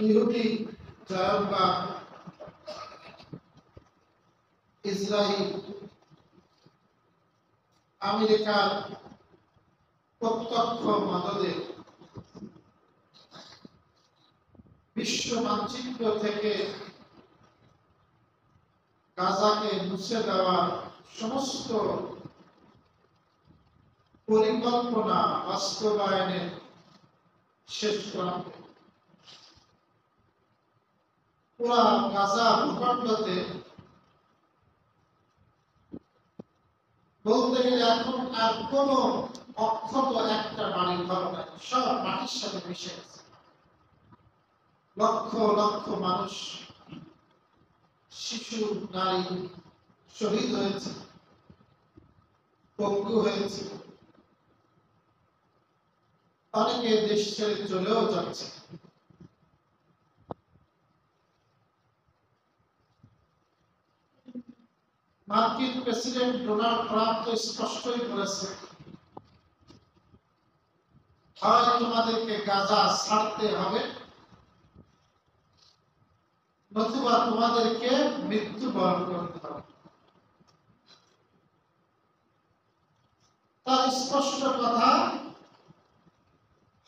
ইহুদি জায়গা ইসরায়েল আমেরিকার প্রত্যক্ষ মদদে বিশ্ব মানচিত্র থেকে গাজাকে মুছে দেওয়ার সমস্ত পরিকল্পনা বাস্তবায়নের শেষ প্রান্তে পুরা গাজা ভূখণ্ডতে বলতে গেলে এখন আর কোন অক্ষত একটা বাড়ি ঘর নাই, সব মাটির সাথে মিশে গেছে। লক্ষ লক্ষ মানুষ, শিশু নারী শহীদ হয়েছে, পঙ্গু হয়েছে, অনেকে দেশ ছেড়ে চলেও যাচ্ছে। মার্কিন প্রেসিডেন্ট ডোনাল্ড ট্রাম্প তো স্পষ্টই বলেছে, হয় তোমাদেরকে গাজা ছাড়তে হবে, নতুবা তোমাদেরকে মৃত্যুবরণ করতে হবে। তার স্পষ্ট কথা,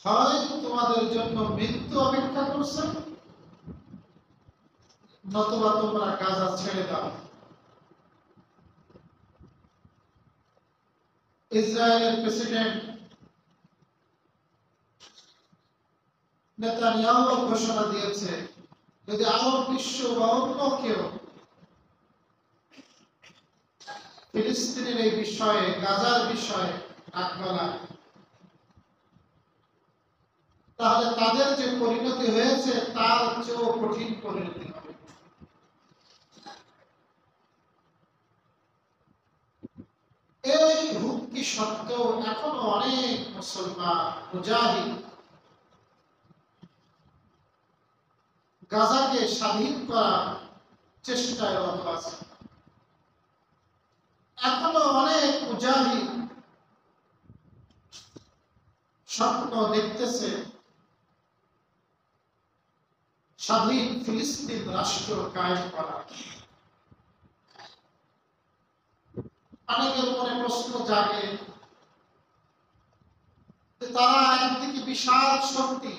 হয় তোমাদের জন্য মৃত্যু অপেক্ষা করছে, নতুবা তোমরা গাজা ছেড়ে দাও। ইসরায়েলের প্রেসিডেন্ট নেতানিয়াহু ঘোষণা দিয়েছে, যদি আরব বিশ্ব বা অন্য কেউ ফিলিস্তিনের এই বিষয়ে, গাজার বিষয়ে নাক গলায়, তাহলে তাদের যে পরিণতি হয়েছে তার চেয়েও কঠিন পরিণতি হবে। এই হুমকি সত্ত্বেও এখনো অনেক মুসলমান মুজাহিদ গাজাকে স্বাধীন করার চেষ্টায় রত আছে। এখনো অনেক মুজাহিদ স্বপ্ন দেখতেছে স্বাধীন ফিলিস্তিন রাষ্ট্র কায়েম করা। অনেকের মনে প্রশ্ন জাগে যে তারা একদিকে বিশাল শক্তি,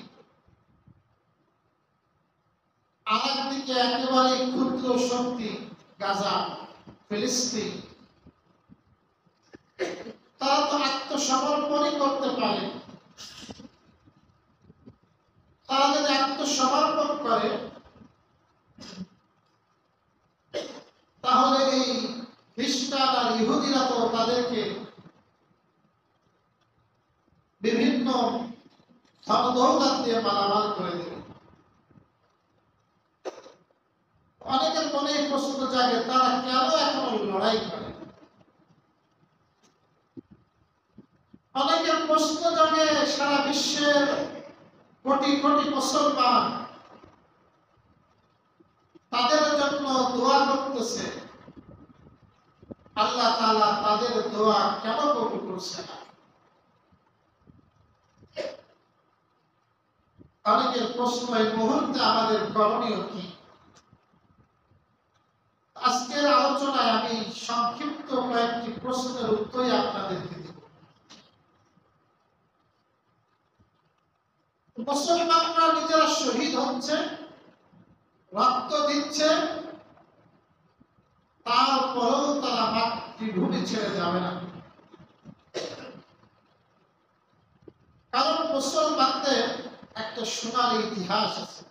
আর একদিকে একেবারে ক্ষুদ্র শক্তি গাজা ফিলিস্তিন, তারা তো আত্মসমর্পণই করতে পারে। তারা যদি আত্মসমর্পণ করে তাহলে এই খ্রিস্টান আর ইহুদিরা তো তাদেরকে বিভিন্ন ধনদৌলত দিয়ে মালামাল করে দেবে। অনেকের মনে প্রশ্ন জাগে, তারা কেন এখনো লড়াই করে? অনেকের প্রশ্ন জাগে, সারা বিশ্বের কোটি কোটি মুসলমান তাদের জন্য দোয়া করতেছে, আল্লাহ তাআলা তাদের দোয়া কেন কবুল করছে না? অনেকের প্রশ্ন, এই মুহূর্তে আমাদের করণীয় কি? আজকের আলোচনায় আমি সংক্ষিপ্ত কয়েকটি প্রশ্নের উত্তরই আপনাদেরকে দেব। মুসলমানরা নিজেরা শহীদ হচ্ছে, রক্ত দিচ্ছে, তারপরেও তারা মাতৃভূমি ছেড়ে যাবে না। কারণ মুসলমানদের একটা সোনালী ইতিহাস আছে।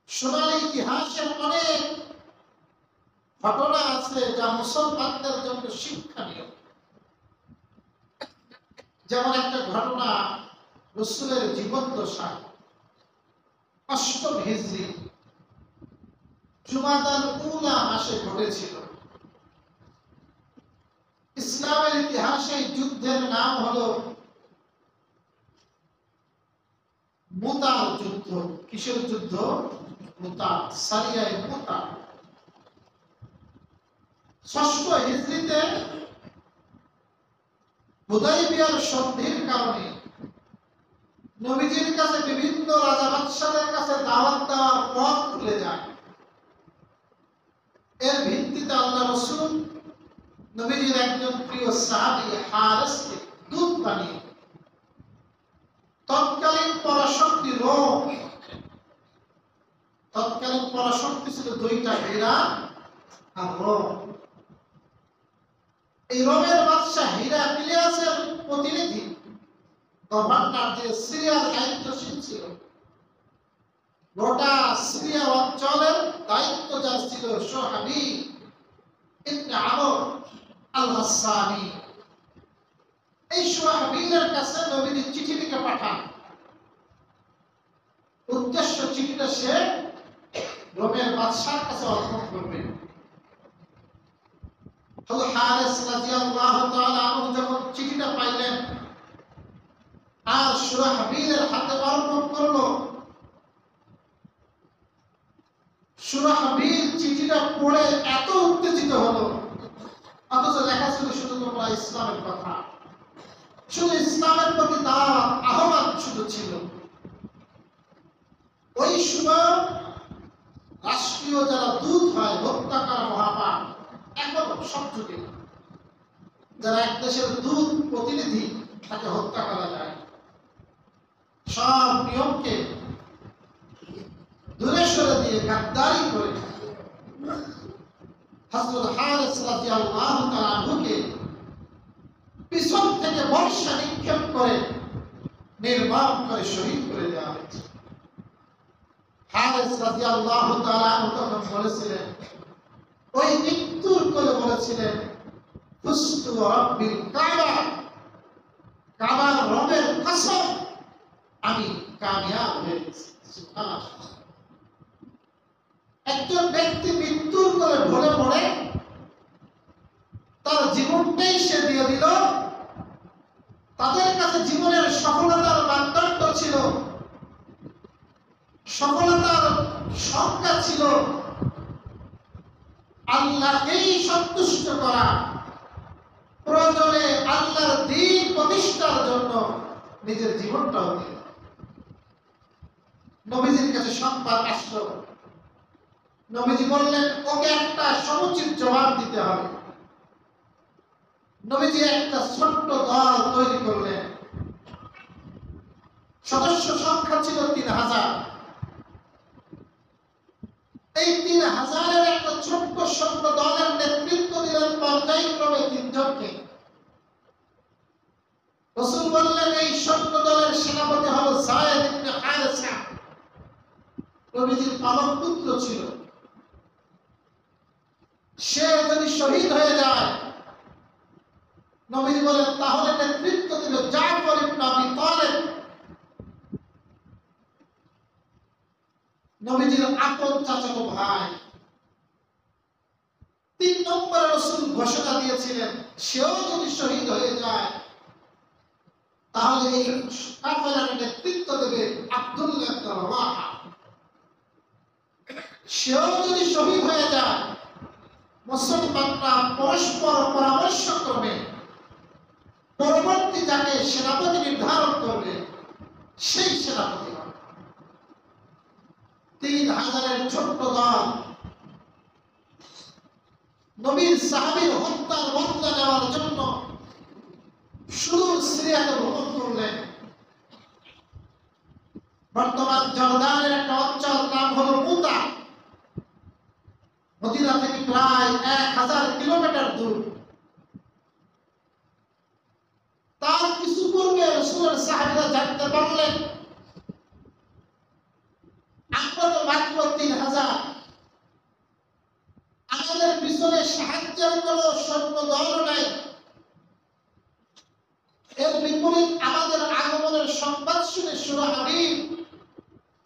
সোনালী ইতিহাসের অনেক ঘটনা আছে যা মুসলমানদের জন্য শিক্ষণীয়। যেমন একটা ঘটনা রাসূলের জীবদ্দশা, ৮ম হিজরি জুমাদাল উলা মাসে ঘটেছিল। ইসলামের ইতিহাসে যুদ্ধের নাম হলো মুতার যুদ্ধ। কিসের যুদ্ধ? মুতা, সারিয়ায় মুতা। ৬ষ্ঠ হিজরিতে হুদাইবিয়ার সন্ধির কারণে নবীজির কাছে বিভিন্ন রাজা বাদশাদের কাছে দাওয়াত দেওয়ার পথ খুলে যায়। এর ভিত্তিতে আল্লাহ রাসূল নবীজির একজন প্রিয় সাহাবী হারেসকে দূত বানিয়ে তৎকালীন পরাশক্তি রোম, তৎকালীন পরাশক্তি ছিল দুইটা, ইরান আর রোম। এই রোমের বাদশা হিরাক্লিয়াসের প্রতিনিধি গভর্নর যে সিরিয়ার দায়িত্বশীল ছিল, গোটা সিরিয়া অঞ্চলের দায়িত্ব যার ছিল সুহাবী ইবনে আমর আল-হাসানি। এই সুহাবীর কাছে নবীজি চিঠি লিখে পাঠান। উদ্দেশ্য চিঠিটা সে রোমের বাদশার কাছে অর্পণ করবে। হযরত হারেস রাদিয়াল্লাহু তাআলা আনহু যখন চিঠিটা পাইলেন আর সুরাহবীরের হাতে অর্পণ করলো, সুরাহবীর চিঠিটা পড়ে এত উত্তেজিত হলো, অথচ লেখা ছিল শুধু তোমরা ইসলামের কথা, শুধু ইসলামের প্রতি তার আহ্বান শুধু ছিল। ওই সময় রাষ্ট্রীয় যারা দূত হয়, হত্যা করা মহাপাপ, এখনো সব যুগে যারা এক দেশের দূত প্রতিনিধি তাকে হত্যা করা যায়। সব নিয়মকে দূরে সরে দিয়ে গাদ্দারি করে হযরত হারেস রাদিয়াল্লাহু তাআলা আনহুকে পিছন থেকে বর্ষা নিক্ষেপ করে নির্মম করে শহীদ করে দেওয়া হয়েছে। হারেস রাদিয়াল্লাহু তাআলা আনহু তখন বলেছিলেন, ওই মৃত্যুর কোলে বলেছিলেন, ফুস্তু রাব্বিল কাবা, কাবার রবের কসম আমি কামিয়াব হয়ে গেছি। সুবহানাল্লাহ। একজন ব্যক্তি মৃত্যুর কোলে ঢলে পড়ে তার জীবনটাই সে দিয়ে দিল। তাদের কাছে জীবনের সফলতার মানদণ্ড ছিল, সফলতার সংজ্ঞা ছিল আল্লাহকেই সন্তুষ্ট করা, প্রয়োজনে আল্লাহর দ্বীন প্রতিষ্ঠার জন্য নিজের জীবনটাও দিল। নবীজির কাছে সংবাদ আসলো, নবীজি বললেন ওকে একটা সমুচিত জবাব দিতে হবে। নবীজি একটা ছোট্ট দল তৈরি করলেন, সদস্য সংখ্যা ছিল 3000। এই 3000-এর একটা ছোট্ট সৈন্য দলের নেতৃত্ব দিলেন পর্যায়ক্রমে 3 জনকে। রাসূল বললেন এই সৈন্য দলের সেনাপতি হলো যায়েদ ইবনে হারেসা, নবীজির পালক পুত্র ছিল। সে যদি শহীদ হয়ে যায়, নবীজি বলেন তাহলে নেতৃত্ব দিবে জাফর ইবনে আবি তালেব, নবীজির আপন চাচাতো ভাই। 3 নম্বরে রাসূল ঘোষণা দিয়েছিলেন সেও যদি শহীদ হয়ে যায় তাহলে এই কাফেলার নেতৃত্ব দেবে আব্দুল্লাহ ইবনে রাওয়াহা। সেও যদি শহীদ হয়ে যায়, মুসলমানরা পরস্পর পরামর্শক্রমে পরবর্তী যাকে সেনাপতি নির্ধারণ করবে সেই সেনাপতি হবে। 3000-এর ছোট্ট দল নবীর সাহাবীর হত্যার বদলা নেওয়ার জন্য সুদূর সিরিয়াতে ভ্রমণ করলেন। বর্তমান জর্দানের একটা অঞ্চল নাম হলো মুতা, মদিনা থেকে প্রায় 1000 কিলোমিটার দূর। তার কিছু পূর্বে রাসূলের সাহাবীরা জানতে পারলেন আমরা তো মাত্র 3000, আমাদের পিছনে সাহায্যের কোনো সৈন্য দল নাই। এর বিপরীত আমাদের আগমনের সংবাদ শুনে সুরাহবীর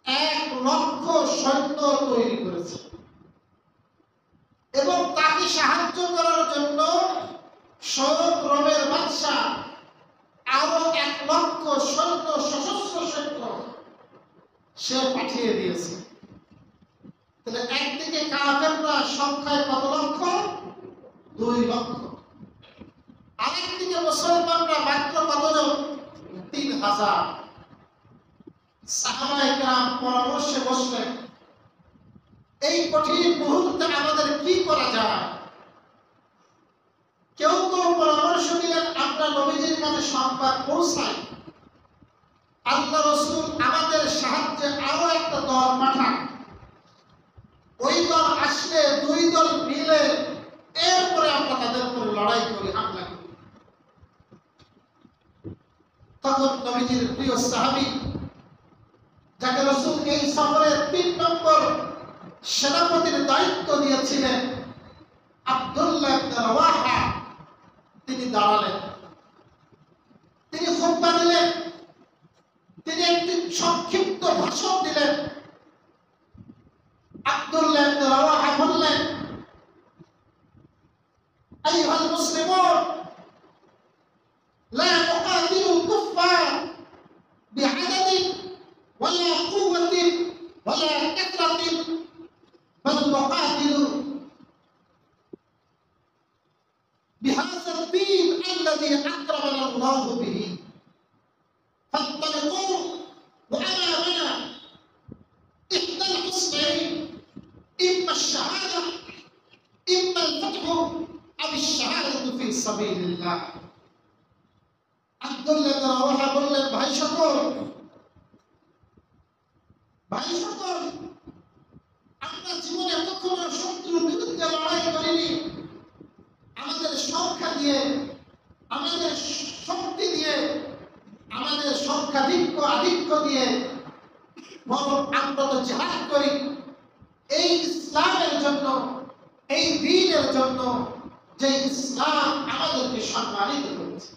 1 লক্ষ সৈন্য তৈরি করেছে এবং তাকে সাহায্য করার জন্য স্বয়ং রোমের বাদশা আরো 1 লক্ষ সৈন্য, সশস্ত্র সৈন্য সে পাঠিয়ে দিয়েছে। তাহলে একদিকে কাফেররা সংখ্যায় কত লক্ষ? 2 লক্ষ। আরেকদিকে মুসলমানরা মাত্র কতজন? 3000। সাহাবায়ে কেরাম পরামর্শে বসলেন, এই কঠিন মুহূর্তে আমাদের কি করা যায়। কেউ কেউ পরামর্শ দিলেন, আমরা নবীজির কাছে সংবাদ পৌঁছাই, আল্লাহ রাসূল আমাদের সাহায্যে আরো একটা দল পাঠান, ওই দল আসলে দুই দল মিলে এরপরে আমরা তাদের উপর লড়াই করি, হামলা করি। তখন নবীজির প্রিয় সাহাবী, যাকে রাসূল এই সফরের ৩ নম্বর সেনাপতির দায়িত্ব দিয়েছিলেন, আব্দুল্লাহ ইবনে রাওয়াহা, তিনি দাঁড়ালেন, তিনি খুতবা দিলেন, তিনি একটি সংক্ষিপ্ত ভাষণ দিলেন। আব্দুল্লাহ ইবনে রাওয়াহা বললেন, আইয়ুহাল মুসলিমুন লা তুকাতিলুল কুফফার বিআদাদিন ওয়ালা কুওয়াতিন ওয়ালা কাসরাতিন বাল তুকাতিলু بهذا الدين الذي أكرمنا الله به فانطلقوا وأمامنا إحدى الحسنين إما الشهادة إما الفتح أو الشهادة في سبيل الله. আব্দুল্লাহ ইবনে রাওয়াহা বললেন, ভাই সকল, আমরা জীবনে কখনো শত্রুর বিরুদ্ধে লড়াই করিনি। আমাদের সংখ্যা দিয়ে, আমাদের শক্তি দিয়ে, আমাদের আধিক্য দিয়ে বরং আমরা তো জিহাদ করি এই ইসলামের জন্য, এই দ্বীনের জন্য, যে ইসলাম আমাদেরকে সম্মানিত করেছে।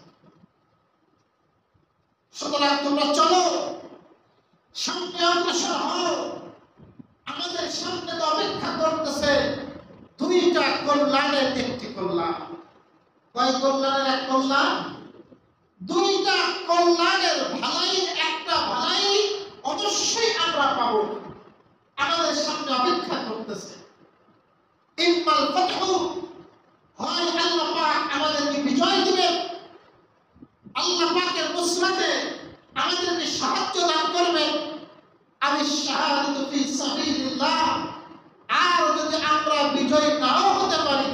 সুতরাং তোমরা চলো, সামনে অগ্রসর হও। আমাদের সামনে তো অপেক্ষা করতেছে দুইটা কল্যাণের একটি কল্যাণ। কয় কল্যাণের এক কল্যাণ? দুইটা কল্যাণের ভালাই, একটা ভালাই অবশ্যই আমরা পাবো, আমাদের সামনে অপেক্ষা করতেছে। ইম্মাল ফাতহু, হয় আল্লাহ পাক আমাদেরকে বিজয় দিবেন, আল্লাহ পাকের নুসরাতে আমাদেরকে সাহায্য দান করবেন, আমি শাহাদাতু ফি সাবিলিল্লাহ। আর যদি আমরা বিজয় নাও হতে পারি,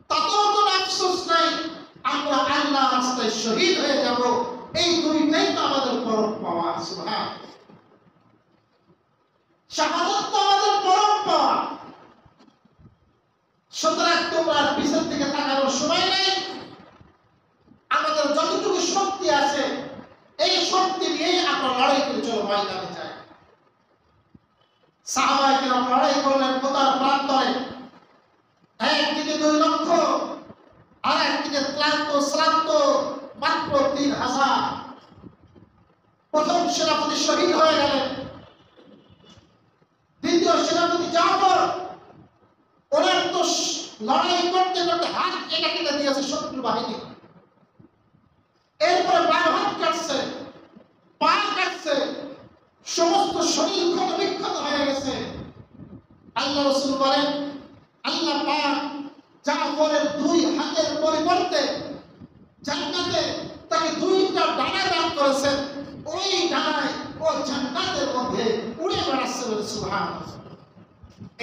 তাতেও কোনো আফসোস নাই, আমরা আল্লাহর রাস্তায় শহীদ হয়ে যাব। এই দুইটাই তো আমাদের পরম পাওয়া। সুবহান, শাহাদাত তো আমাদের পরম পাওয়া। সুতরাং তোমরা পিছন থেকে তাকানোর সময় নেই। আমাদের যতটুকু শক্তি আছে, এই শক্তি নিয়েই আমরা লড়াই করে চলো, ময়দানে যাই। সাহাবায়ে কেরাম লড়াই করলেন কোথার প্রান্তরে। একদিকে 2 লক্ষ, আর একদিকে ক্লান্ত শ্রান্ত মাত্র 3000। প্রথম সেনাপতি শহীদ হয়ে গেলেন। দ্বিতীয় সেনাপতি জাফর, ওনার তো লড়াই করতে করতে হাত কেটে দিয়েছে শত্রু বাহিনী। এরপরে বাম হাত কাটছে, পা কাটছে, সমস্ত শরীর ক্ষত বিক্ষত হয়ে গেছে। আল্লাহ রাসূল বলেন, আল্লাহ পাক জাফরের 2 হাতের পরিবর্তে জান্নাতে তাকে 2টা ডানা দান করেছেন। ওই ডানায় ও জান্নাতের মধ্যে উড়ে বেড়াচ্ছে। বলে সুবহানাল্লাহ।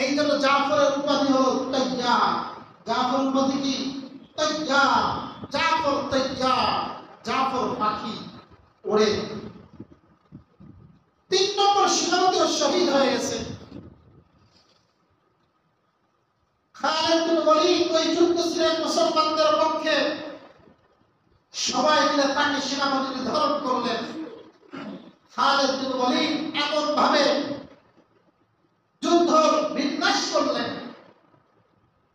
এই জন্য জাফরের উপাধি হলো তাইয়ার। জাফর উপাধি কি? তাইয়ার। জাফর তাইয়ার, জাফর পাখি ওড়ে। 3 নম্বর সেনাপতিও শহীদ হয়ে গেছে। খালিদ বিন ওয়ালিদ ওই যুদ্ধ ছিলেন মুসলমানদের পক্ষে। সবাই মিলে তাকে সেনাপতি নির্ধারণ করলেন। খালিদ বিন ওয়ালিদ এমন ভাবে যুদ্ধ বিন্যাস করলেন,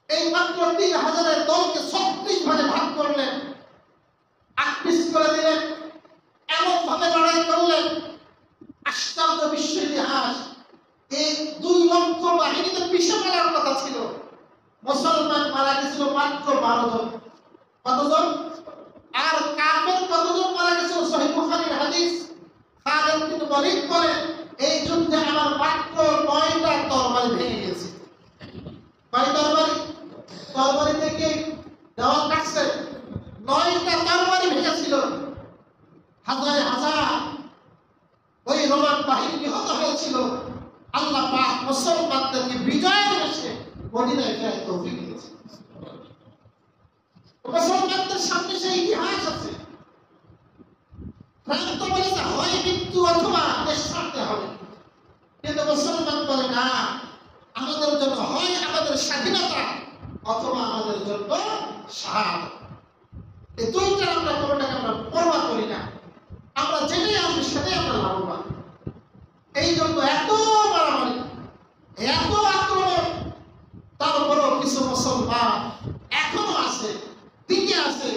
এই মাত্র 3000-এর দলকে 36 ভাগে ভাগ করলেন, আকপিস করে দিলেন, এমন ভাবে লড়াই করলেন। আশ্চর্য বিশ্ব ইতিহাস, এই 2 লক্ষ বাহিনীতে পিছু ফেলার কথা ছিল, মুসলমান মারা গেছিল মাত্র 12 জন। কতজন? আর কাফের কতজন মারা গেছিল? সহিহ বুখারীর হাদিস। খালিদ বিন ওয়ালিদ বলেন, এই যুদ্ধে আমার মাত্র 9টা তরবারি ভেঙে গেছে। কয় তরবারি? তরবারি থেকে দেওয়াল কাটছে, 9টা তরবারি ভেঙেছিল। হাজার হাজার ওই রোমান বাহিনী নিহত হয়েছিল, আল্লাহ পাক মুসলমানদেরকে বিজয়ের বেশে মদিনায় ফেরার তৌফিক দিয়েছেন। মুসলমানদের সামনে সেই ইতিহাস আছে। প্রান্ত বলে না হয় মৃত্যু অথবা দেশ ছাড়তে হবে, কিন্তু মুসলমান বলে না, আমাদের জন্য হয় আমাদের স্বাধীনতা অথবা আমাদের জন্য শাহাদাত। এই দুইটার আমরা কোনোটাকে আমরা পরোয়া করি না, আমরা যেটাই আসবে সেটাই আমরা লাভবান। এই জন্য এত মারামারি, এত আক্রমণ, তারপরেও কিছু মুসলমান এখনো আছে, টিকে আছে।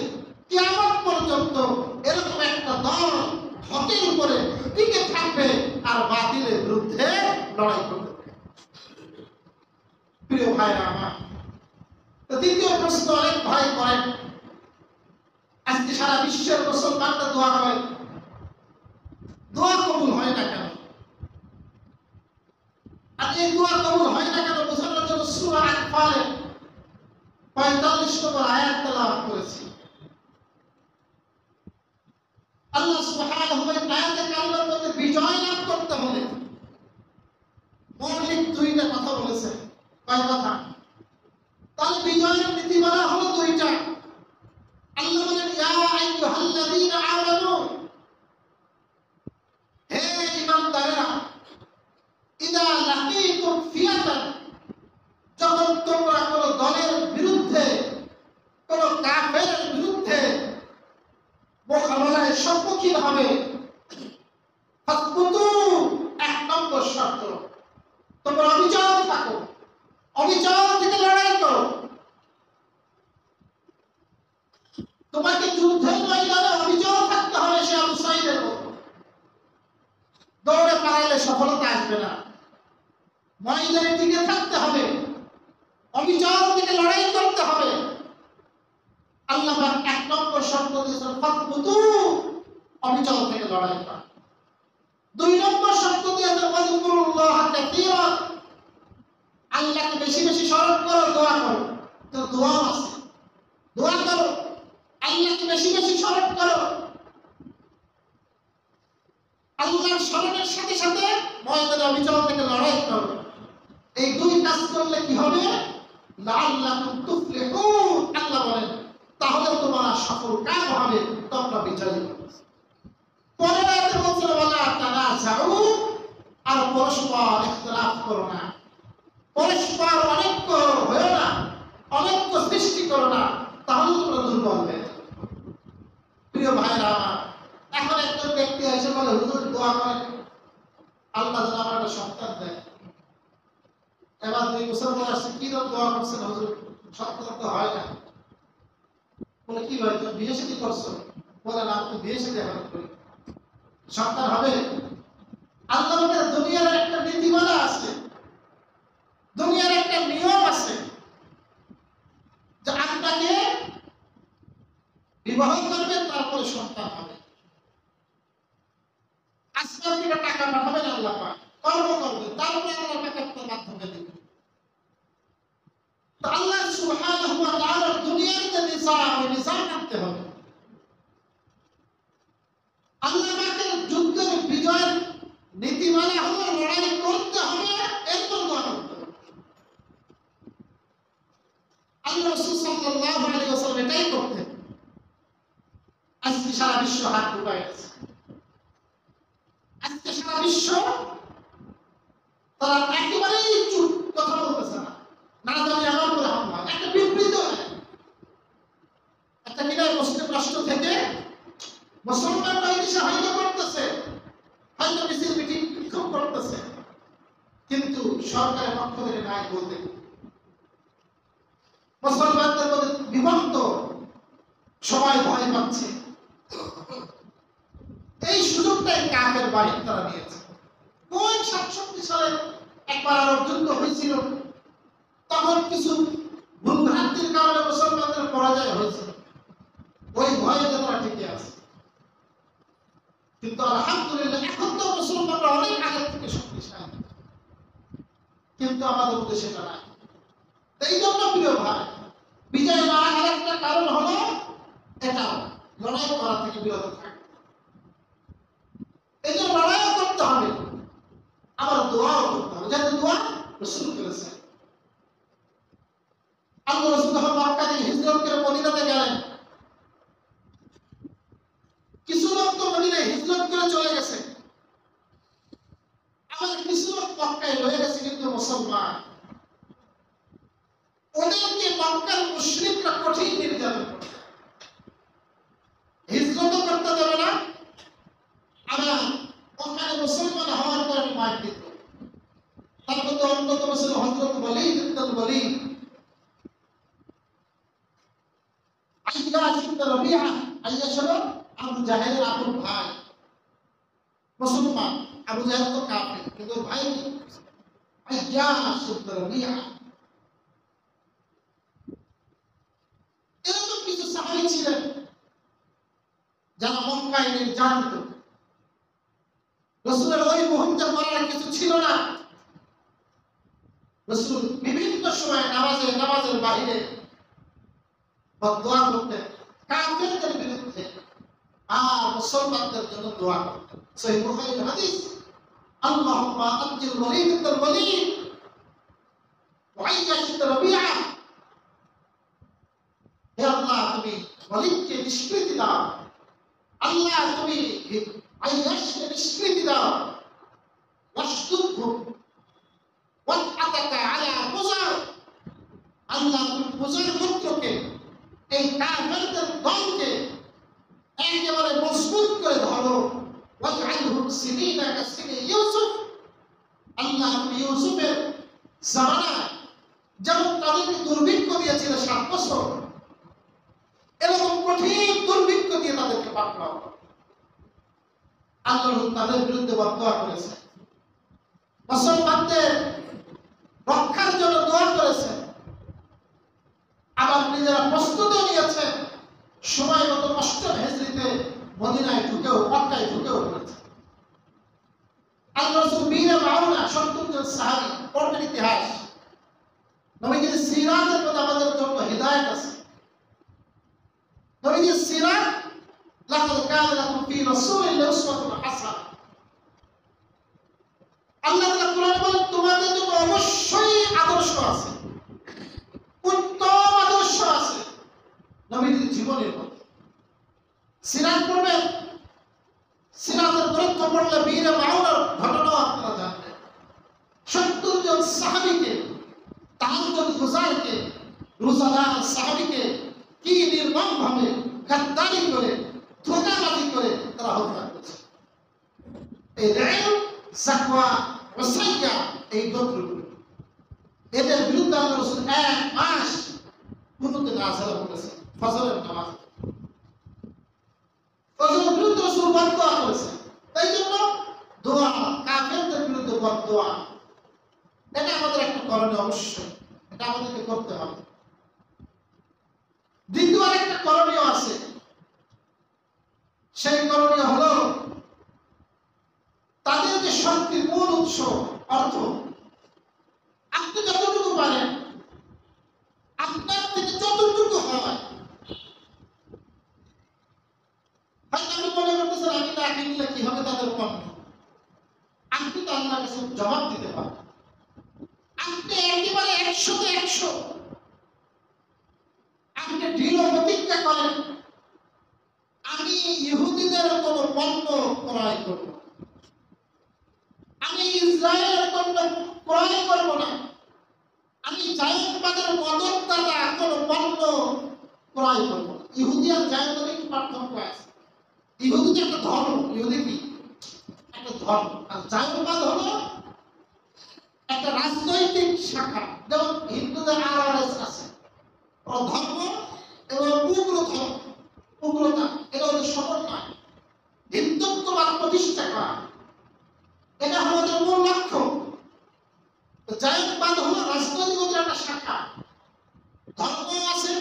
কিয়ামত পর্যন্ত এরকম একটা দল হকের উপরে টিকে থাকবে আর বাতিলের বিরুদ্ধে লড়াই করবে। প্রিয় ভাইরা আমার, দ্বিতীয় প্রশ্ন অনেক ভাই করেন, আজকে সারা বিশ্বের মুসলমানরা দোয়া করে, দোয়া কবুল হয় না কেন? আর এই দোয়া কবুল হয় না কেন বোঝানোর জন্য সূরা আনফালের 45 নম্বর আয়াত তেলাওয়াত করেছি। আল্লাহ সুবহানাহু ওয়া তাআলা কালিমার মধ্যে বিজয় লাভ করতে হলে মৌলিক দুইটা কথা বলেছেন। কয় কথা? তাহলে বিজয়ের নীতিমালা হলো দুইটা। আল্লাহ বলেন, ইয়া আইয়ুহাল্লাযীনা আমানু, হে ঈমানদারেরা, ইযা লাকীতুম ফিয়াতান, যখন তোমরা কোন দলের বিরুদ্ধে, কোন কাফেরের বিরুদ্ধে মোকাবেলায় সম্মুখীন হবে, ফাসবুতু, এক নম্বর শর্ত, তোমরা অবিচল থাকো, অবিচল থেকে লড়াই করো। তোমাকে যুদ্ধের ময়দানে অবিচল থাকতে হবে, সে আবু সাঈদের মতো। দৌড়ে পালাইলে সফলতা আসবে না, ময়দানে টিকে থাকতে হবে, অবিচল থেকে লড়াই করতে হবে। আল্লাহ পাক এক নম্বর শর্ত দিয়েছেন, ফাসবুতু, অবিচল থেকে লড়াই করা। দুই নম্বর শর্ত দিয়েছেন, ওয়াজকুরুল্লাহ কাসীরান, আল্লাহকে বেশি বেশি স্মরণ করো, দোয়া করো। তো দোয়াও আছে, দোয়া করো, আল্লাহকে বেশি বেশি স্মরণ করো। আল্লাহর স্মরণের সাথে সাথে ময়দানে অবিচল থেকে লড়াই করো। এই দুই কাজ করলে কি হবে? লাআল্লাকুম তুফলিহুন, আল্লাহ বলেন, তাহলে তোমরা সফল কাম হবে, তোমরা বিজয়ী হবে। পরের আয়াতে বলছেন, ওয়ালা তানাযাউ, আর পরস্পর ইখতিলাফ করো না, পরস্পর অনৈক্য হয়ো না, অনৈক্য সৃষ্টি করো না, তাহলে তোমরা দুর্বল হবে। প্রিয় ভাইরা আমার, এখন একজন ব্যক্তি এসে বলে, হুজুর দোয়া করেন আল্লাহ যেন আমার একটা সন্তান দেয়। এবার 2 বছর পর আসছে, কি দোয়া করছেন হুজুর, সন্তান তো হয় না। বলে, কি ভাই তুমি বিয়ে শাদী করছো? বলে, না, আমি তো বিয়ে শাদী এখন করি, সন্তান হবে? আল্লাহ বলেন, দুনিয়ার একটা নীতিমালা আছে, দুনিয়ার একটা নিয়ম আছে, যে আপনাকে বিবাহ করবেন, তারপরে সন্তান হবে। আসমান থেকে টাকা পাঠাবেন আল্লাহ পাক, কর্ম করবেন, তারপরে আল্লাহ পাক আপনার মাধ্যমে দিবেন। তো আল্লাহ সুবহানাহু ওয়া তাআলা দুনিয়ার যে নিজাম, ওই নিজাম মানতে হবে। আল্লাহ পাকের যুদ্ধের বিজয়ের নীতিমালা হলো লড়াই করতে হবে, এরপর দোয়া করতে হবে। আল্লাহ রাসূল সাল্লাল্লাহু আলাইহি ওয়াসাল্লাম এটাই করতেন। আজকে সারা বিশ্ব হাত উঠায় আছে, আজকে সারা বিশ্ব তারা একেবারেই চুপ, কথা বলতেছে না, না জানি আমার উপরে হামলা, একটা বিবৃত একটা কিনা মুসলিম রাষ্ট্র থেকে মুসলমানরা এই দেশে হয়তো করতেছে, হয়তো মিছিল মিটিং বিক্ষোভ করতেছে, কিন্তু সরকারের পক্ষ থেকে নাই বলতে। মুসলমানদের মধ্যে বিভক্ত, সবাই ভয় পাচ্ছে। এই সুযোগটাই কাফের বাহিনী তারা নিয়েছে। কোন 67 সালে একবার আরব যুদ্ধ হয়েছিল, তখন কিছু ভুলভ্রান্তির কারণে মুসলমানদের পরাজয় হয়েছিল, ওই ভয়ে তারা টিকে আছে। কিন্তু আলহামদুলিল্লাহ এখন তো মুসলমানরা অনেক আগের থেকে শক্তিশালী, কিন্তু আমাদের মধ্যে সেটা নাই। এই জন্য প্রিয় ভাই, বিজয় না হওয়ার একটা কারণ হলো এটাও, লড়াই করা থেকে বিরত থাকা। এই জন্য লড়াইও করতে হবে, যেহেতু দোয়া রাসূল করেছেন। আল্লাহ রাসূল যখন মক্কা থেকে হিজরত করে মদিনাতে গেলেন, কিছু লোক তো মদিনায় হিজরত করে চলে গেছে, আবার কিছু লোক মক্কায় রয়ে গেছে কিন্তু মুসলমান। ওদেরকে মক্কার মুশরিকরা কঠিন নির্যাতন করে, হিজরত করতে দেবে না, আবার ওখানে মুসলমান হওয়ার কারণে মার দিত। তার মধ্যে অন্যতম ছিল হযরত ওয়ালিদ ইবনে ওয়ালিদ, আইয়াশ ইবনে রবিআ। আইয়াশ হলো আবু জাহেলের আপুর ভাই, মুসলমান। আবু জাহেল তো কাফের, কিন্তু ভাই আইয়াশ ইবনে রবিআ। এরকম কিছু সাহাবী ছিলেন যারা মক্কায় নির্যাতিত। রাসূলের ওই মুহূর্তে করার কিছু ছিল না। রাসূল বিভিন্ন সময় নামাজের বাইরে দোয়া করতেন কাফেরদের বিরুদ্ধে আর মুসলমানদের জন্য দোয়া করতেন। সহিহ বুখারীর হাদিস, আল্লাহুম্মা আনজিল ওয়ালিদ ইবনে ওয়ালিদ ওয়া আইয়াশ ইবনে রবিআ। হে আল্লাহ, তুমি ওয়ালিদকে নিষ্কৃতি দাও, আল্লাহ তুমি আইয়াশকে নিষ্কৃতি দাও, ওয়াশদুদহু ওয়াতআতাকা আলা মুজার। আল্লাহ তুমি মুজার গোত্রকে, এই কাফেরদের দলকে একেবারে মজবুত করে ধরো। ওয়াজআলহুম সিনিনা কাসিনি ইউসুফ। আল্লাহ তুমি ইউসুফের জামানায় যেমন তাদেরকে দুর্ভিক্ষ দিয়েছিল 7 বছর, এরকম কঠিন দুর্ভিক্ষ দিয়ে তাদেরকে পাঠাও। আল্লাহ তাদের বিরুদ্ধে বদদোয়া করেছে, মুসলমানদের রক্ষার জন্য দোয়া করেছে, আবার নিজেরা প্রস্তুতিও নিয়েছেন। সময় মতো অষ্টম হিজরিতে মদিনায় ঢুকেও, মক্কায় ঢুকেও করেছে। আল্লাহ রাসূল বীরে মাউনা 70 জন সাহাবী, পড়বেন ইতিহাস। নবীজির সিরাতের মধ্যে আমাদের জন্য হিদায়াত আছে। নবীজির সিরাত, লাকাদ কানা লাকুম ফি রাসূলিল্লাহি উসওয়াতুন হাসানাহ। আল্লাহ তাআলা কোরআনে বলেন তোমাদের জন্য অবশ্যই আদর্শ আছে, উত্তম আদর্শ আছে নবীজির জীবনের মধ্যে। সিরাত পড়বেন, সিরাতের গ্রন্থ পড়লে বীরে মাউনার ঘটনাও আপনারা জানবেন। 70 জন সাহাবীকে, তাহাজ্জুদ গুজারকে, রোজাদার সাহাবীকে কি নির্মমভাবে গাদ্দারি করে, ধোঁকাবাজি করে তারা হত্যা করেছে। এই রাইল, সাকওয়া, ওসাইয়া, এই গোত্রগুলো, এদের বিরুদ্ধে আল্লাহ রাসূল 1 মাস কুনুতে নাযিল করেছে, ফজরের নামাজ। ফজরের বিরুদ্ধে রাসূল বদদোয়া করেছে। তাই জন্য দোয়া, কাফেরদের বিরুদ্ধে বদদোয়া, এটা আমাদের একটা করণীয়, অবশ্যই এটা আমাদেরকে করতে হবে। দ্বিতীয় আরেকটা করণীয় আছে, সেই করণীয় হলো তাদের যে শক্তির মূল উৎস অর্থ, আপনি যতটুকু পারেন, আপনার থেকে যতটুকু হয়, হয়তো আপনি মনে করতেছেন আমি না কিনলে কি হবে তাদের পণ্য, আপনি তো আল্লাহর কাছে জবাব দিতে পারেন। আপনি একেবারে 100-তে 100 আপনি দৃঢ় প্রতিজ্ঞা করেন আমি ইহুদিদের কোনো পণ্য ক্রয় করব না, আমি ইসরায়েলের পণ্য ক্রয় করব না, আমি জায়নবাদের মদতদাতা কোনো পণ্য ক্রয় করব না। ইহুদি আর জায়নবাদের একটু পার্থক্য আছে। ইহুদি একটা ধর্ম, ইহুদি কি একটা ধর্ম, আর জায়নবাদ হলো একটা রাজনৈতিক শাখা। যেমন হিন্দুদের আরএস আছে, ও ধর্ম এবং উগ্র ধর্ম, উগ্রতা, এটা হলো সমন্বয়, হিন্দুত্ববাদ প্রতিষ্ঠা করা, এটা আমাদের মূল লক্ষ্য। জায়নবাদ হলো রাজনৈতিকতার একটা শাখা, ধর্ম আছে,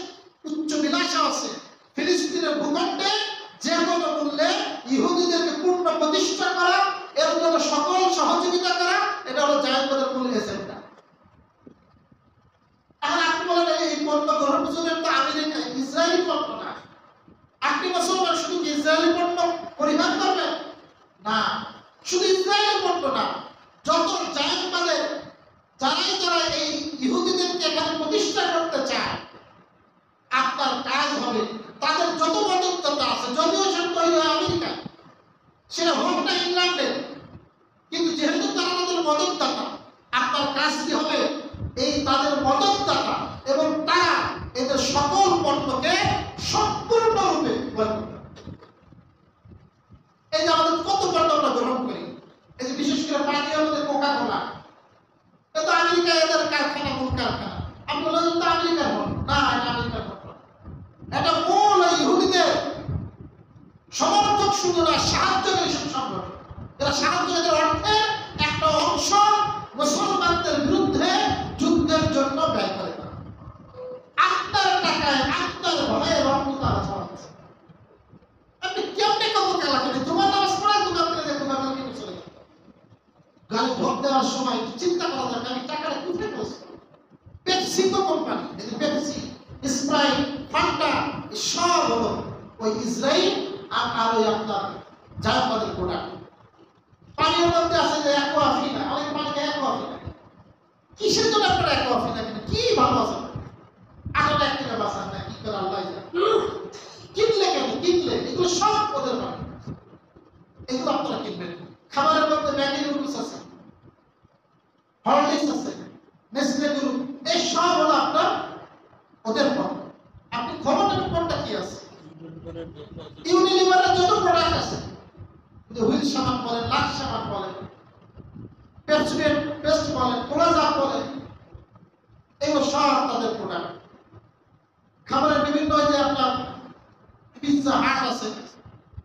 উচ্চ বিলাসা আছে। ফিলিস্তিনের ভূখণ্ডে যে কোনো মূল্যে ইহুদিদেরকে পূর্ণ প্রতিষ্ঠা করা, এর জন্য সকল সহযোগিতা করা, এটা হলো জায়নবাদের মূল এজেন্ডা। এখন আপনি বলেন এই পণ্য গ্রহণের জন্য তো আমেরিকা, ইসরায়েলি পণ্য না, আপনি মুসলমান শুধু কি ইসরায়েলি পণ্য পরিহার করবেন? না, শুধু ইসরায়েলি পণ্য না, যত জায়নবাদের ইংল্যান্ডের, কিন্তু যেহেতু তারা তাদের মদতদাতা, আপনার কাজ কি হবে? এই তাদের মদতদাতা এবং তারা এদের সকল পণ্যকে সম্পূর্ণরূপে বয়কট করে। এই যে আমাদের কত পণ্য আমরা গ্রহণ করি, এই যে বিশেষ করে পানীয় আমাদের কোকা কোলা, এটা আমেরিকা এদের কারখানা, মূল কারখানা। আপনি বলেন তো আমেরিকার মন না, এটা আমেরিকার মন, এটা মূল ইহুদিদের সমর্থক, শুধু না সাহায্যকারী সংগঠন। এরা সাহায্য, এদের অর্থের একটা অংশ মুসলমানদের বিরুদ্ধে যুদ্ধের জন্য ব্যয় করে। আপনার টাকায়, আপনার ভয়ে রক্ত তারা ছড়াচ্ছে। আপনি কেমনে কত খেলা করেন? তোমার নামাজ পড়ায় দোকান থেকে দোকান কিনে চলে যাবে। গাড়ি ভোট দেওয়ার সময় চিন্তা করা দরকার, আমি টাকাটা কোথায় বসবো? পেপসি তো কোম্পানি, এই যে পেপসি, স্প্রাইট, ফান্টা, সব হলো ওই ইসরায়েল আর ওই আপনার জাপানের প্রোডাক্ট। পানির মধ্যে আছে যে অ্যাকোয়াফিনা, অনেক পানিকে অ্যাকোয়াফিনা। কিসের জন্য আপনারা অ্যাকোয়াফিনা কিনে? কি ভালো আছে? আগে এক টাকা বাঁচান না, কি করে আল্লাহ জানে। কিনলে কেন? কিনলে এগুলো সব ওদের পানি, এগুলো আপনারা কিনবেন। খাবারের মধ্যে ম্যাগি নুডলস আছে, হরলিক্স আছে, নেসলে গ্রুপ, এই সব হলো আপনার ওদের পণ্য। আপনি খবর নেন কোনটা কি আছে। ইউনিলিভারের যত প্রোডাক্ট আছে, হুইল সাবান বলেন, লাক্স সাবান বলেন, পেপসোডেন্ট পেস্ট বলেন, ক্লোজআপ বলেন, এগুলো সব তাদের প্রোডাক্ট। খাবারের বিভিন্ন যে আপনার পিৎজা হাট আছে,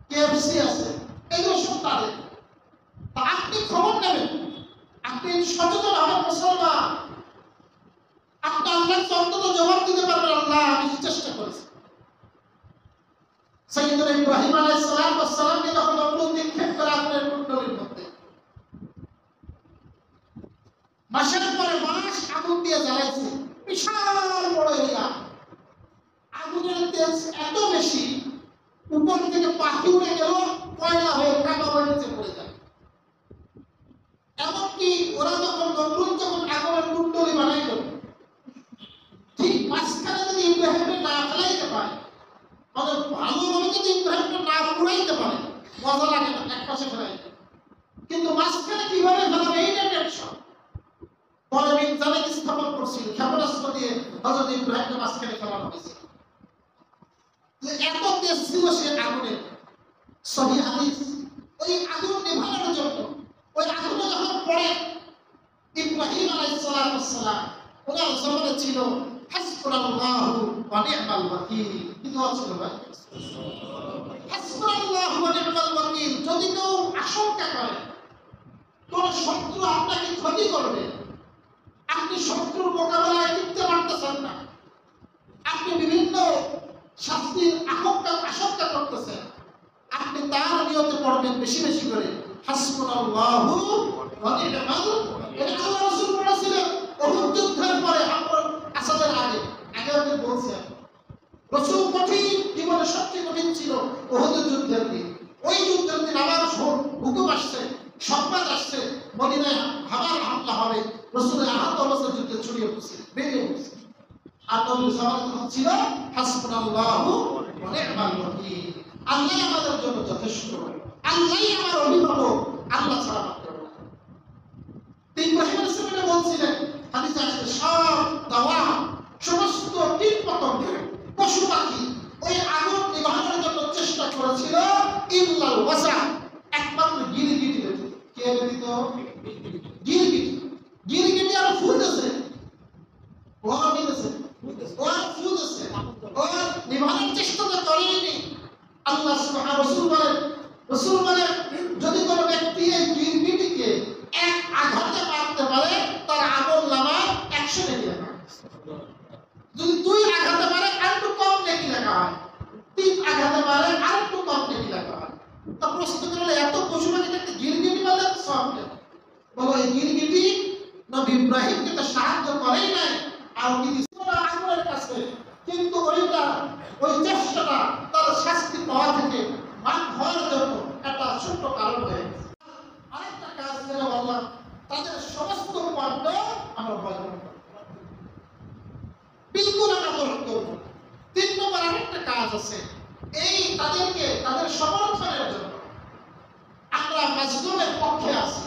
কেএফসি আছে, এগুলো সব তাদের। তা আপনি খবর নেবেন, আপনি সচেতন হবেন মুসলমান। আপনি আল্লাহকে অন্তত জবাব দিতে পারবেন, আল্লাহ আমি চেষ্টা করেছি। সাইয়্যিদুনা ইব্রাহিম আলাইহিস সালামকে যখন নমরুদ নিক্ষেপ করে আগুনের কুণ্ডলীর মধ্যে, মাসের পরে মাস আগুন দিয়ে জ্বালাইছে, বিশাল বড় এরিয়া। আগুনের তেজ এত বেশি, উপর থেকে পাখি উড়ে গেল, কয়লা হয়ে কাটা হয়ে নিচে পড়ে যায়। এমনকি ওরা যখন নমরুদ যখন আগুনের কুণ্ডলী বানাইল, ঠিক মাঝখানে যদি ইব্রাহিমকে না ফেলাইতে পারে, মানে ভালোভাবে যদি ইব্রাহিমকে না পুরাইতে পারে, মজা লাগে না, এক পাশে ফেলাইতে। কিন্তু মাঝখানে কিভাবে ফেলাবে, এইটা টেনশন। পরে মিজানে স্থাপন করছিল, ক্ষেপণাস্ত্র দিয়ে হযরত ইব্রাহিমকে মাঝখানে ফেলানো হয়েছিল। এত তেজ ছিল সে আগুনের। সহিহ হাদিস, ওই আগুন নেভানোর জন্য, ওই আগুনে যখন পড়ে, ইব্রাহিম আলাইহিস সালাম ওনার জমানে ছিল হাসবুনাল্লাহু ওয়া নি'মাল ওয়াকিল। কি দোয়া ছিল ভাই? হাসবুনাল্লাহু ওয়া নি'মাল ওয়াকিল। যদি কেউ আশঙ্কা করে কোন শত্রু আপনাকে ক্ষতি করবে, আপনি শত্রুর মোকাবেলায় টিকতে পারতেছেন না, আপনি বিভিন্ন শাস্তির আশঙ্কা করতেছেন, আপনি তার নিয়তে পড়বেন বেশি বেশি করে হাসবুনাল্লাহু ওয়া নি'মাল ওয়াকিল। এটা আল্লাহ রাসূল বলেছিলেন উহুদ যুদ্ধের পরে, আমরা আসাদের আগে আমি বলছেন রাসূল কঠিন জীবনে সবচেয়ে কঠিন ছিল উহুদ যুদ্ধের দিন। ওই যুদ্ধের দিন আবার হুকুম আসছে, সংবাদ আসছে মদিনায় আবার হামলা হবে, রাসূলের আহত অবস্থায় যুদ্ধে ছড়িয়ে পড়ছে, বেরিয়ে পড়ছে। আর নবীর জামানে তখন ছিল হাসবুনাল্লাহু ওয়া নি'মাল ওয়াকিল। আল্লাহ আমাদের জন্য যথেষ্ট, আল্লাহই আমার অভিভাবক, আল্লাহ ছাড়া মাত্র না। ইব্রাহিম আলাইহিস সালাম বলছিলেন, হাদিসে আছে, সব দাওয়া, সমস্ত কীট পতঙ্গ, পশু পাখি ওই আগুন নিভানোর জন্য চেষ্টা করেছিল, ইল্লাল ওয়াসা, একমাত্র গিরগিটি ব্যতীত। কে ব্যতীত? গিরগিটি। গিরগিটি আর ফুল আছে, ওরা মিলেছে, ওরা ফুল আছে, ওরা নিভানোর চেষ্টা তো করেনি। আল্লাহ সুবহানাহু রাসূল বলেন, যদি কোনো ব্যক্তি এই গিরগিটিকে এক আঘাতে মারতে পারে, তার আমলনামা 100 নেকি লেখা হয়। যদি 2 আঘাতে মারে আর একটু কম নেকি লেখা হয়, 3 আঘাতে মারে আর একটু কম নেকি লেখা হয়। তা প্রশ্ন করলে এত পশু পাখিটাকে গিরগিটি বলে সব লেখা, বলো এই গিরগিটি নবী ইব্রাহিমকে তো সাহায্য করেই নাই, আর আগুনের কাছে, কিন্তু ওই চেষ্টাটা তার শাস্তি পাওয়া থেকে মান হওয়ার জন্য একটা ছোট্ট কারণ হয়ে গেছে। আরেকটা কাজ যেটা বললাম, তাদের সমস্ত পণ্য আমরা বয়কট করব, বিলকুল আমরা বয়কট করব। 3 নম্বর আরেকটা কাজ আছে, এই তাদের সমর্থনের জন্য আমরা মাজলুমের পক্ষে আছি,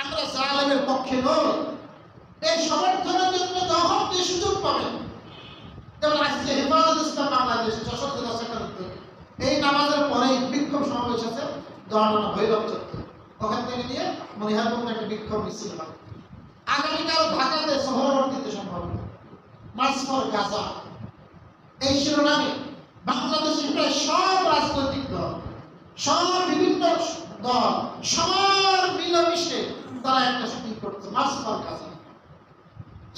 আমরা জালেমের পক্ষে নই। এই সমর্থনের জন্য যখন যে সুযোগ পাবেন, যেমন আজকে হেফাজত ইসলাম বাংলাদেশ যশোর জেলা শাখার উদ্যোগে এই নামাজের পরেই বিক্ষোভ সমাবেশ আছে দোয়ানা ভৈরব চত্বর, ওখান থেকে নিয়ে মনিহার পর্যন্ত একটা বিক্ষোভ মিছিল হয়। আগামীকাল ঢাকাতে শহরবর্তীতে সম্ভবত মার্চ ফর গাজা এই শিরোনামে বাংলাদেশের প্রায় সব রাজনৈতিক দল, সব বিভিন্ন দল, সবার মিলেমিশে তারা একটা শুটিং করছে মার্চ ফর গাজা।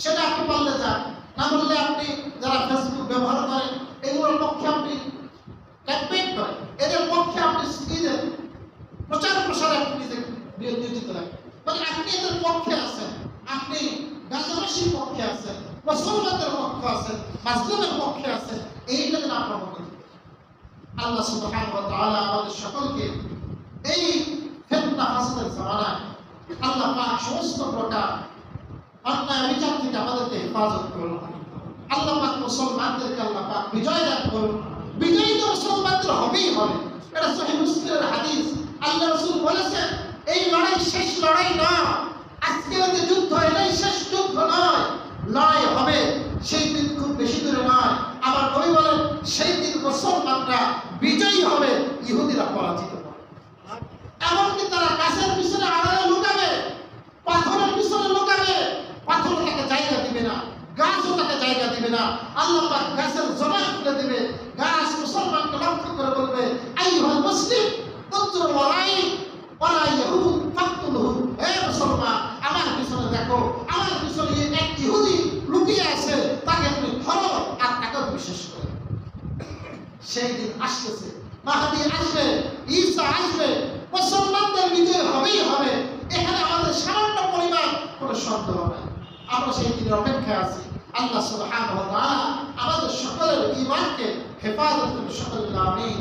সেটা আপনি বললে যান, না বললে আপনি যারা ফেসবুক ব্যবহার করেন এগুলোর পক্ষে আপনি ক্যাম্পেইন করেন, এদের পক্ষে আপনি নিজের প্রচার প্রসারে আপনি নিজেকে নিয়োজিত রাখেন, মানে আপনি এদের পক্ষে আছেন, আপনি গাজাবাসীর পক্ষে আছেন, মুসলমানদের পক্ষে আছেন, মাজলুমের পক্ষে আছেন, এইটা যেন আপনার মনে থাকে। আল্লাহ সুবহানাহু ওয়া তাআলা আমাদের সকলকে এই ফিতনা ফাসাদের জামানায় আল্লাহ পাক সমস্ত প্রকার অন্যায় বিচার থেকে আমাদেরকে হেফাজত করুন। আল্লাহ পাক মুসলমানদেরকে আল্লাহ পাক বিজয় দান করুন। বিজয়ী তো মুসলমানদের হবেই হবে, এটা সহিহ মুসলিমের হাদিস। আল্লাহ রাসূল বলেছেন এই লড়াই শেষ লড়াই না, আজকের যে যুদ্ধ এটাই শেষ যুদ্ধ নয়, লড়াই হবে সেই দিন খুব বেশি দূরে নয়। আবার নবী বলেন সেই দিন মুসলমানরা বিজয়ী হবে, ইহুদিরা পরাজিত হবে। এমনকি তারা গাছের পিছনে আড়ালে লুকাবে, পাথরের পিছনে লুকাবে, পাথর তাকে জায়গা দিবে না, গাছও তাকে জায়গা দিবে না। আল্লাহ পাক গাছের জবান খুলে দিবে, গাছ মুসলমানকে লক্ষ্য করে বলবে আইয়ুহাল মুসলিম উনজুর ওয়ারাই ওয়ালা ইয়াহুদ ফাকতুলহু, হে মুসলমান আমার পিছনে দেখো, আমার পিছনে এক ইহুদি লুকিয়ে আছে, তাকে তুমি ধরো আর তাকে বিশ্বাস করো। সেই দিন আসতেছে, মাহদী আসবে, ঈসা আসবে, মুসলমানদের বিজয় হবেই হবে, এখানে আমাদের সামান্য পরিমাণ কোনো সন্দেহ নাই। আমরা সেই দিনের অপেক্ষায় আছি। আল্লাহ সুবহানাহু ওয়া তাআলা আমাদের সকলের ঈমানকে হেফাজত করুন। সকলে আমিন।